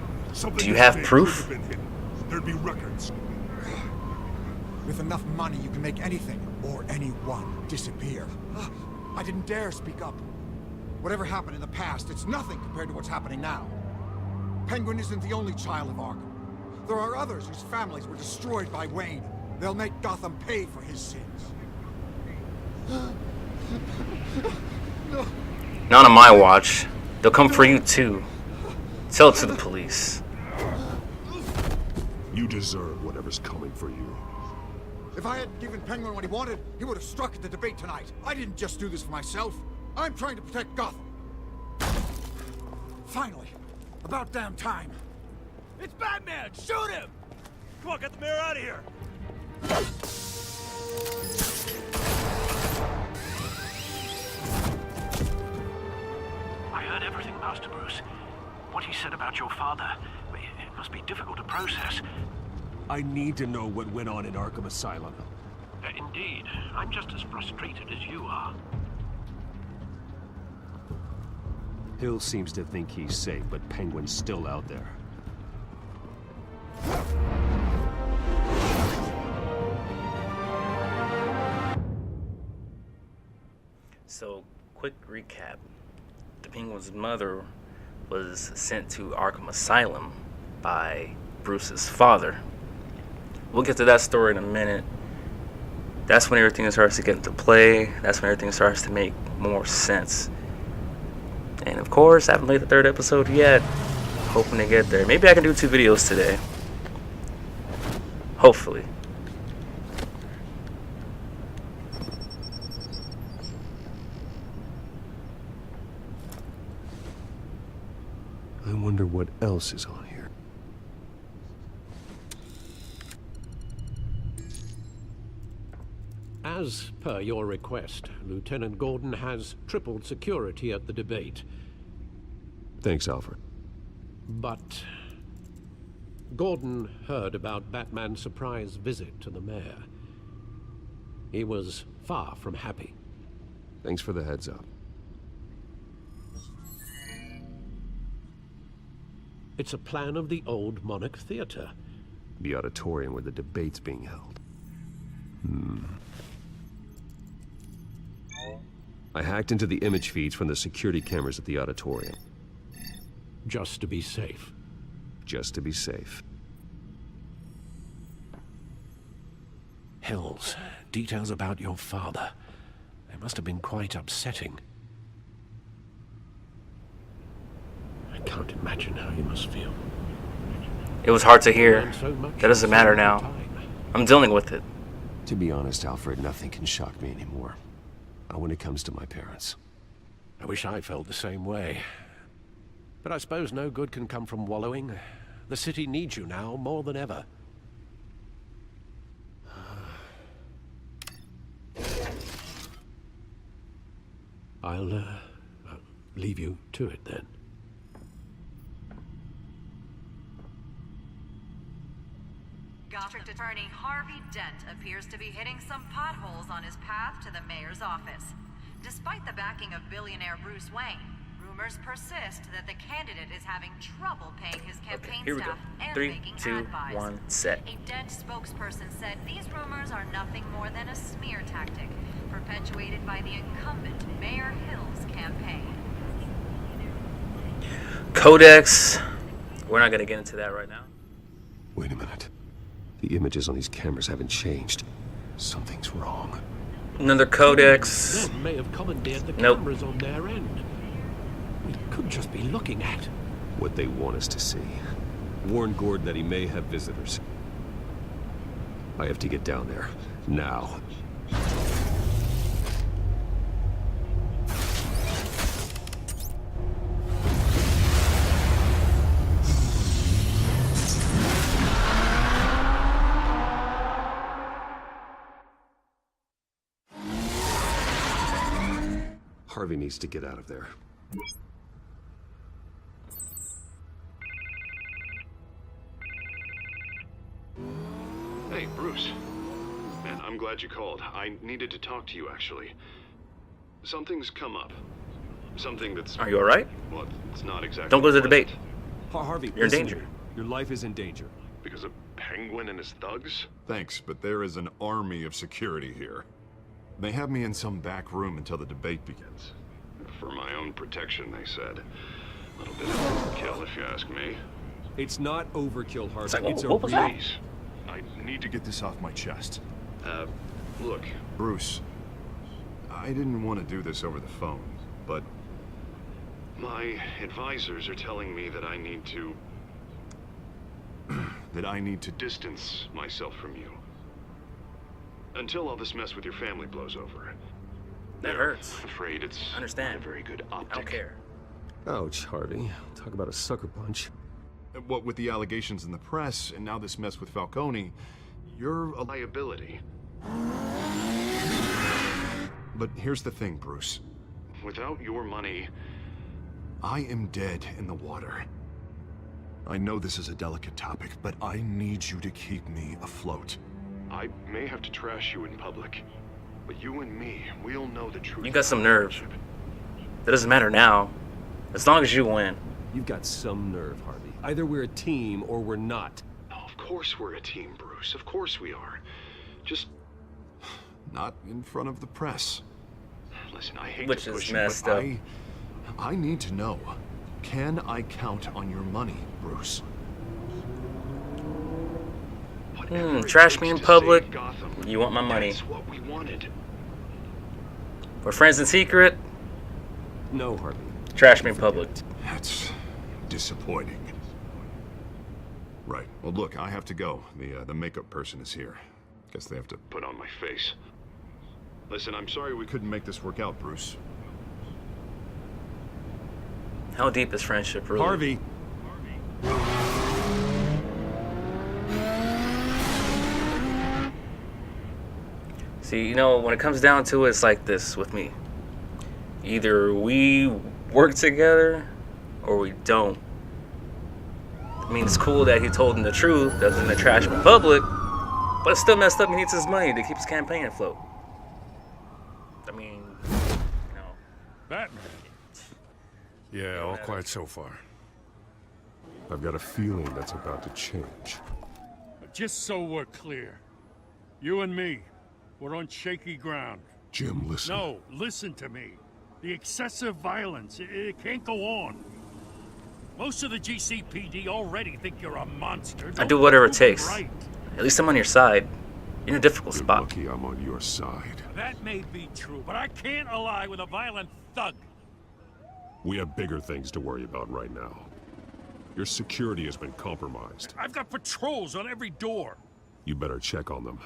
Do you have proof? There'd be records. With enough money, you can make anything, or anyone, disappear. I didn't dare speak up. Whatever happened in the past, it's nothing compared to what's happening now. Penguin isn't the only child of Arkham. There are others whose families were destroyed by Wayne. They'll make Gotham pay for his sins. Not on my watch. They'll come for you too. Tell it to the police. You deserve whatever's coming for you. If I hadn't given Penguin what he wanted, he would have struck at the debate tonight. I didn't just do this for myself. I'm trying to protect Gotham. Finally. About damn time. It's Batman! Shoot him! Come on, get the mayor out of here! I heard everything, Master Bruce. What he said about your father, it must be difficult to process. I need to know what went on in Arkham Asylum. Indeed. I'm just as frustrated as you are. Hill seems to think he's safe, but Penguin's still out there. So, quick recap. The Penguin's mother was sent to Arkham Asylum by Bruce's father. We'll get to that story in a minute. That's when everything starts to get into play. That's when everything starts to make more sense. And of course, I haven't played the third episode yet. Hoping to get there. Maybe I can do 2 videos today. Hopefully. I wonder what else is on here. As per your request, Lieutenant Gordon has tripled security at the debate. Thanks, Alfred. But Gordon heard about Batman's surprise visit to the mayor. He was far from happy. Thanks for the heads up. It's a plan of the old Monarch Theater. The auditorium where the debate's being held. I hacked into the image feeds from the security cameras at the auditorium. Just to be safe. Just to be safe. Hills, details about your father. They must have been quite upsetting. I can't imagine how you must feel. It was hard to hear. That doesn't matter now. I'm dealing with it. To be honest, Alfred, nothing can shock me anymore. Not when it comes to my parents. I wish I felt the same way. But I suppose no good can come from wallowing. The city needs you now more than ever. I'll leave you to it then. District Attorney Harvey Dent appears to be hitting some potholes on his path to the mayor's office. Despite the backing of billionaire Bruce Wayne, rumors persist that the candidate is having trouble paying his campaign here we staff go. and 3, making 2, ad buys. 1, set. A Dent spokesperson said these rumors are nothing more than a smear tactic, perpetuated by the incumbent Mayor Hill's campaign. Codex. We're not going to get into that right now. Wait a minute. The images on these cameras haven't changed. Something's wrong. Another codex. Men may have commandeered the cameras on their end. We could just be looking at what they want us to see. Warn Gordon that he may have visitors. I have to get down there. Now. Harvey needs to get out of there. Hey, Bruce. Man, I'm glad you called. I needed to talk to you, actually. Something's come up. Something that's... Are you alright? Well, it's not exactly... Don't go to the debate. Harvey, you're in danger. Your life is in danger. Because of Penguin and his thugs? Thanks, but there is an army of security here. They have me in some back room until the debate begins. For my own protection, they said. A little bit of overkill, if you ask me. It's not overkill, Harvey. It's like, It's what was that? breeze. I need to get this off my chest. Look. Bruce, I didn't want to do this over the phone, but... My advisors are telling me that I need to... that I need to... distance myself from you. Until all this mess with your family blows over. That hurts. I'm afraid it's Understand. not a very good optic. I don't care. Ouch, Harvey. Talk about a sucker punch. What with the allegations in the press, and now this mess with Falcone, you're a liability. But here's the thing, Bruce. Without your money... I am dead in the water. I know this is a delicate topic, but I need you to keep me afloat. I may have to trash you in public, but you and me, we'll know the truth. You got some nerve. That doesn't matter now. As long as you win. You've got some nerve, Harvey. Either we're a team or we're not. Oh, of course we're a team, Bruce. Of course we are. Just... Not in front of the press. Listen, I hate Which to push is you, messed but up. I need to know. Can I count on your money, Bruce? Trash me in public. Gotham, You want my money. that's what we wanted. We're friends in secret. No, Harvey. Trash me in public. That's disappointing. Right. Well, look, I have to go. The makeup person is here. Guess they have to Put on my face. Listen, I'm sorry we couldn't make this work out, Bruce. How deep is friendship, really? Harvey. See, you know, when it comes down to it, it's like this with me. Either we work together or we don't. I mean, it's cool that he told him the truth, doesn't the trash him in public, but it's still messed up. He needs his money to keep his campaign afloat. I mean, you know. Batman. Yeah, all quiet so far. I've got a feeling that's about to change. But just so we're clear, you and me, we're on shaky ground. Jim, listen. No, listen to me. The excessive violence, it can't go on. Most of the GCPD already think you're a monster. I do whatever it takes. Right. At least I'm on your side. You're in a difficult spot. Lucky I'm on your side. That may be true, but I can't ally with a violent thug. We have bigger things to worry about right now. Your security has been compromised. I've got patrols on every door. You better check on them.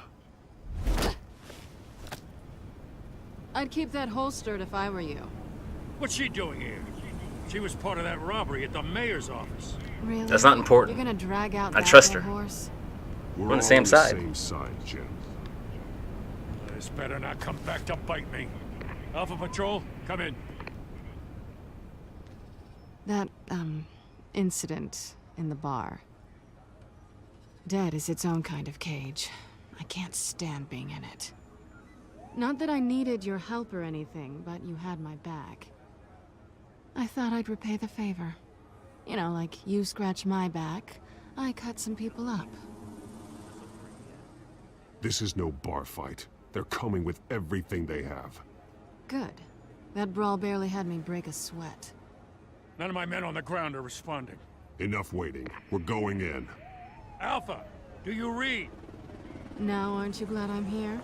I'd keep that holstered if I were you. What's she doing here? She was part of that robbery at the mayor's office. Really? That's not important. You're gonna drag out I that trust dead her. horse? We're on the same side. Same side, Jim. This better not come back to bite me. Alpha Patrol, come in. That, incident in the bar. Dead is its own kind of cage. I can't stand being in it. Not that I needed your help or anything, but you had my back. I thought I'd repay the favor. You know, like you scratch my back, I cut some people up. This is no bar fight. They're coming with everything they have. Good. That brawl barely had me break a sweat. None of my men on the ground are responding. Enough waiting. We're going in. Alpha, do you read? Now, aren't you glad I'm here?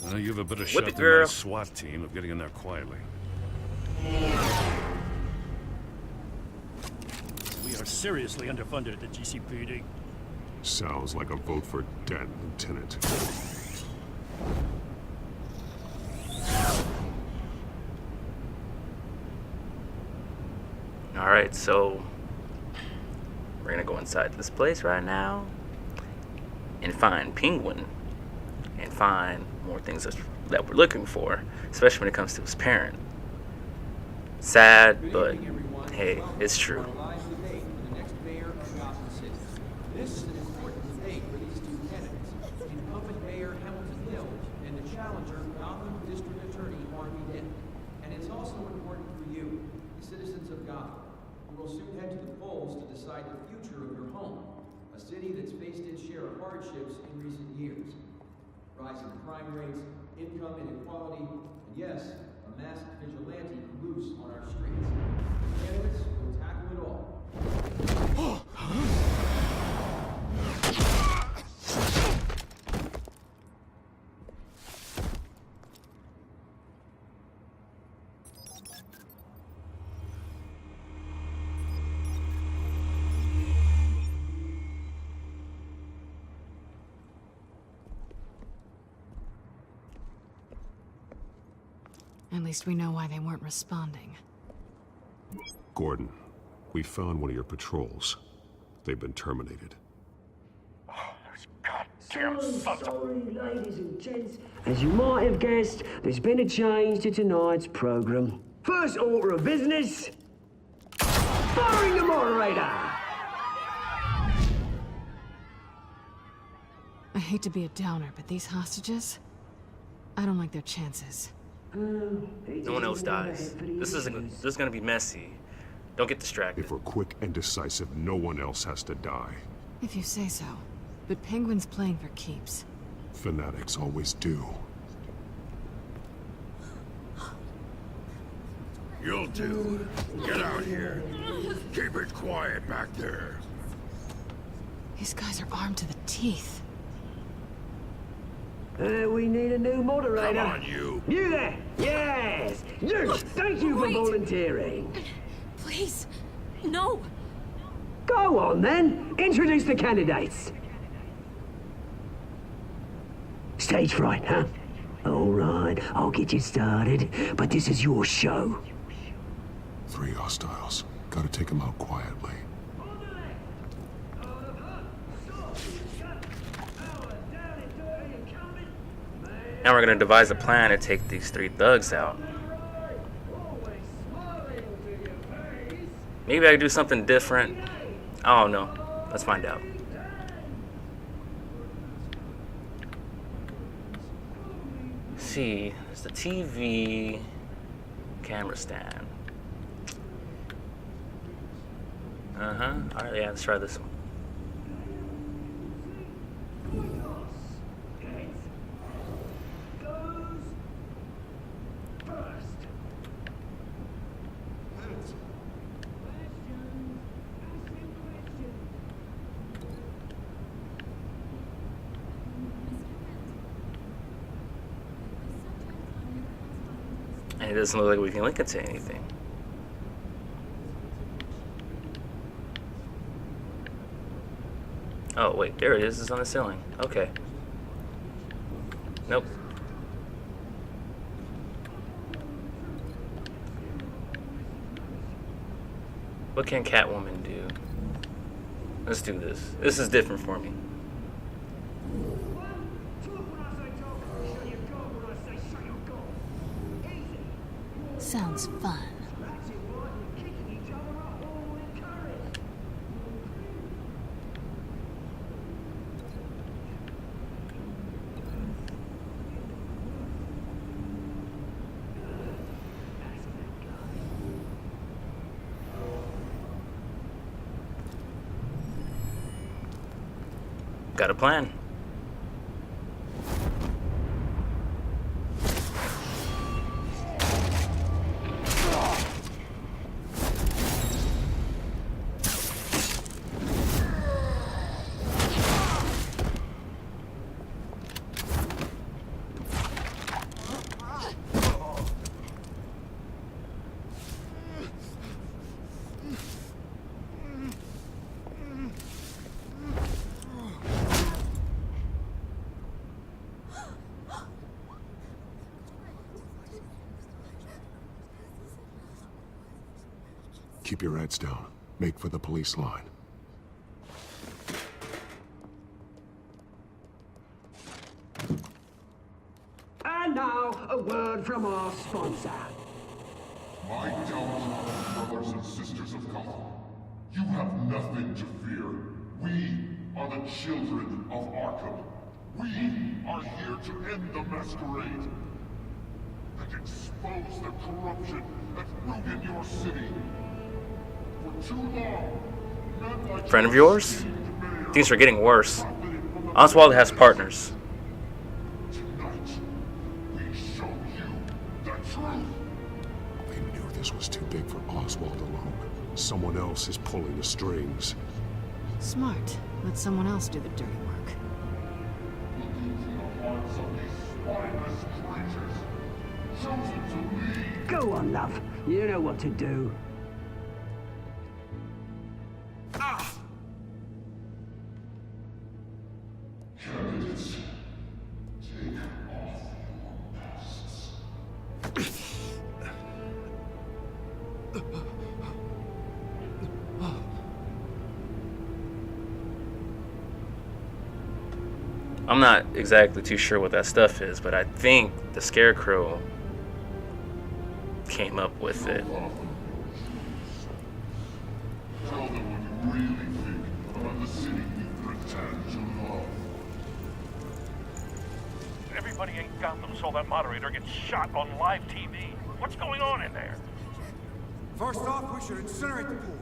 Well, you have a better Whip shot it, than girl. my SWAT team of getting in there quietly. We are seriously underfunded at the GCPD. Sounds like a vote for Dent, Lieutenant. Alright, so we're gonna go inside this place right now and find Penguin and find more things that we're looking for, especially when it comes to his parent. Sad, but hey, it's true. This is an important debate for these two candidates, incumbent Mayor Hamilton Hill and the challenger Gotham District Attorney Harvey Dent. And it's also important for you, the citizens of Gotham, who will soon head to the polls to decide the future of your home, a city that's faced its share of hardships in recent years. Rising crime rates, income inequality, and yes, a masked vigilante loose on our streets. Candidates will tackle At least we know why they weren't responding. Gordon, we found one of your patrols. They've been terminated. Sorry, ladies and gents. As you might have guessed, there's been a change to tonight's program. First order of business, firing the moderator. I hate to be a downer, but these hostages, I don't like their chances. No one else dies. This is gonna be messy. Don't get distracted. If we're quick and decisive, no one else has to die. If you say so. But Penguin's playing for keeps. Fanatics always do. You'll do. Get out here. Keep it quiet back there. These guys are armed to the teeth. We need a new moderator. Come on, you. You there? Yes. You. Thank you for volunteering. Please, no. Go on then. Introduce the candidates. Stage fright, huh? All right, I'll get you started, but this is your show. 3 hostiles. Gotta take them out quietly. Now we're gonna devise a plan to take these 3 thugs out. Maybe I could do something different. I don't know. Let's find out. See, there's the TV, camera stand. Alright, yeah, let's try this one. And it doesn't look like we can link it to anything. Oh, wait, there it is. It's on the ceiling. Okay. Nope. What can Catwoman do? Let's do this. This is different for me. Sounds fun. Got a plan. Keep your heads down. Make for the police line. And now, a word from our sponsor. My downtown brothers and sisters of Gotham, you have nothing to fear. We are the children of Arkham. We are here to end the masquerade and expose the corruption that rooted your city. For too long, men like Friend of yours? Things are getting worse. Oswald has partners. tonight, we show you the truth. They knew this was too big for Oswald alone. Someone else is pulling the strings. Smart. Let someone else do the dirty work. Go on, love. You know what to do. Candidates, take off your masks. I'm not exactly too sure what that stuff is, but I think the Scarecrow came up with it. Tell them what you really think about the city we pretend to love. Everybody in Gotham saw that moderator get shot on live TV. What's going on in there? First off, we should incinerate the pool.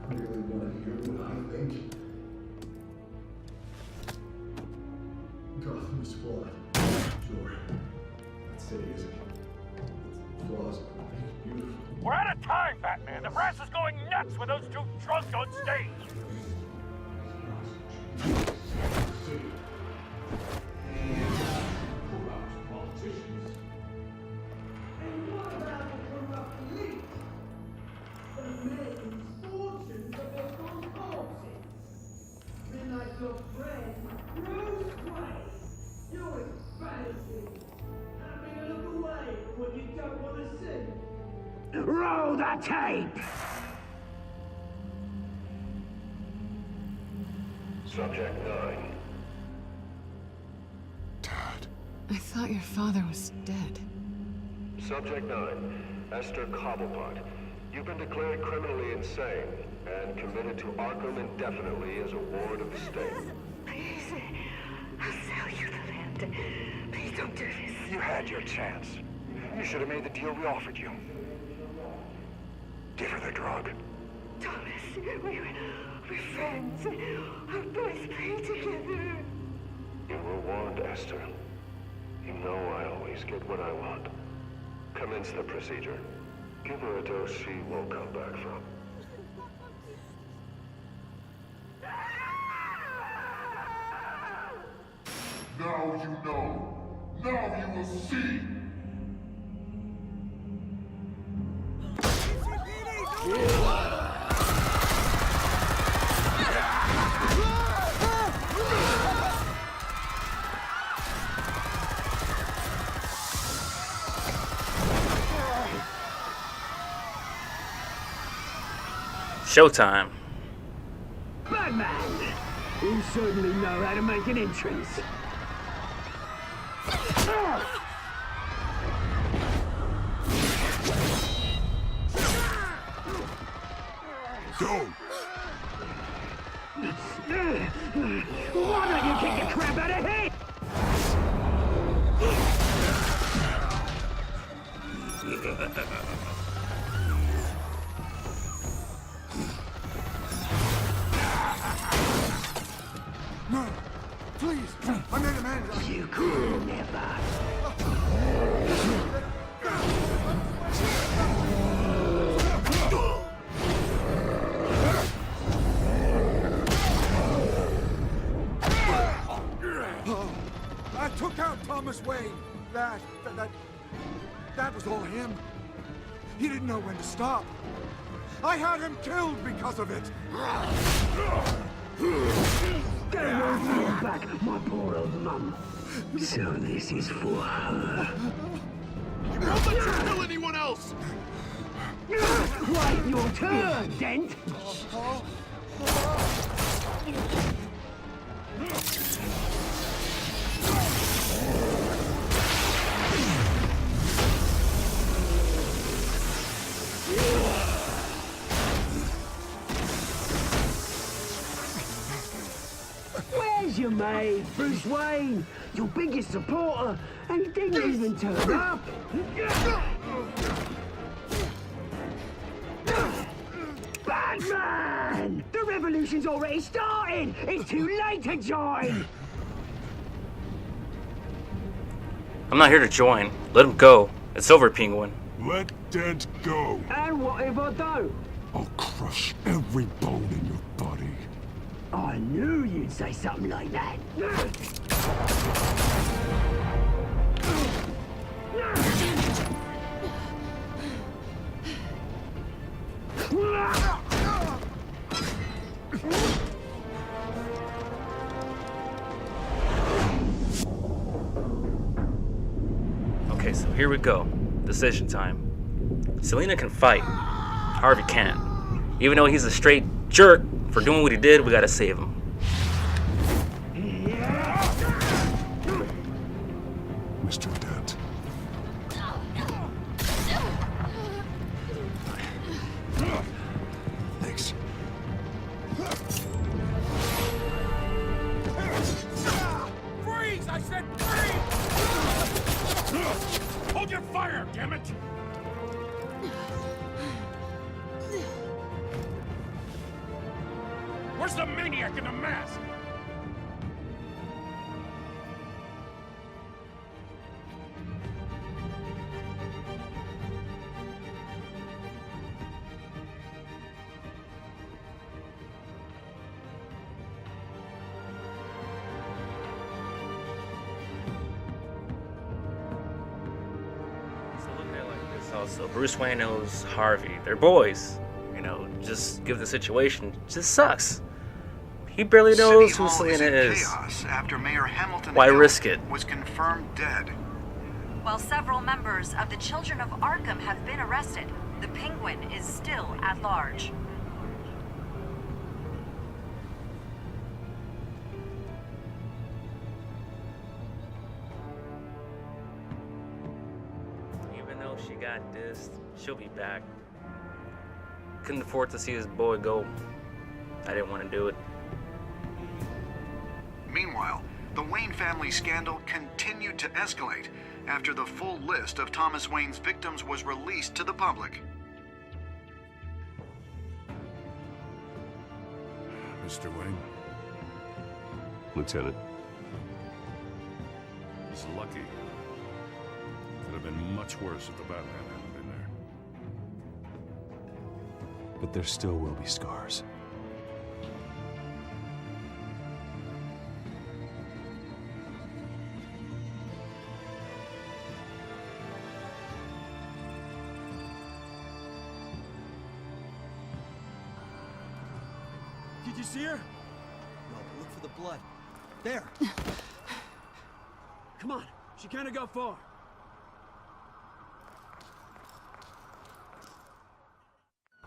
Really want to hear what I think? Gotham is flawed. Sure. That city isn't. Its flaws make it beautiful. We're out of time, Batman. The press is going nuts with those two drunks on stage. Roll the tape! Subject 9. I thought your father was dead. Subject 9, Esther Cobblepot. You've been declared criminally insane and committed to Arkham indefinitely as a ward of the state. Please, I'll sell you the land. Please don't do this. You had your chance. You should have made the deal we offered you. Give her the drug. Thomas, we're friends. Our boys play together. You were warned, Esther. You know I always get what I want. Commence the procedure. Give her a dose she won't come back from. Now you know. Now you will see. Showtime. Batman! You certainly know how to make an entrance. Go! Why don't you kick the crap out of him? No! Please! I made a man! You could never. I took out Thomas Wayne. That was all him. He didn't know when to stop. I had him killed because of it. Get away from your back, my poor old mum. So this is for her. You won't let you kill anyone else! Right, your turn, Dent. Where's your mate, Bruce Wayne? Your biggest supporter, and he didn't even turn up. Batman! The revolution's already started! It's too late to join! I'm not here to join. Let him go. It's over, Penguin. Let Dent go. And what if I don't? I'll crush every bone in your body. I knew you'd say something like that. Okay, so here we go. Decision time. Selina can fight. Harvey can't. Even though he's a straight jerk for doing what he did, we gotta save him. Mr. Dent. Thanks. Freeze! I said freeze! Hold your fire, damn it! Where's the maniac in the mask? So look at it like this also. Bruce Wayne knows Harvey. They're boys. You know, just give the situation. It just sucks. He barely knows who Selina is. After Mayor Hamilton Why risk it? was confirmed dead. While several members of the Children of Arkham have been arrested, the Penguin is still at large. Even though she got dissed, she'll be back. Couldn't afford to see his boy go. I didn't want to do it. Meanwhile, the Wayne family scandal continued to escalate after the full list of Thomas Wayne's victims was released to the public. Mr. Wayne. Lieutenant. He's lucky. Could have been much worse if the Batman hadn't been there. But there still will be scars. Did you see her? No, but look for the blood. There. Come on, she can't have got far.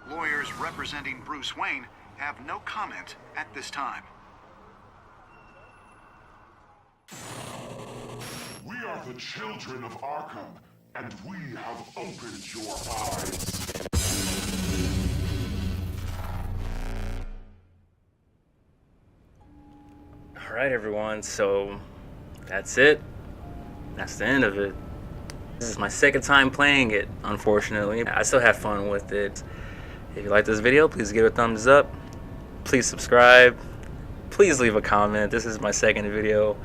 Lawyers representing Bruce Wayne have no comment at this time. We are the children of Arkham, and we have opened your eyes. Alright everyone, so that's it. That's the end of it. This is my second time playing it, unfortunately. I still have fun with it. If you like this video, please give it a thumbs up. Please subscribe. Please leave a comment. This is my second video.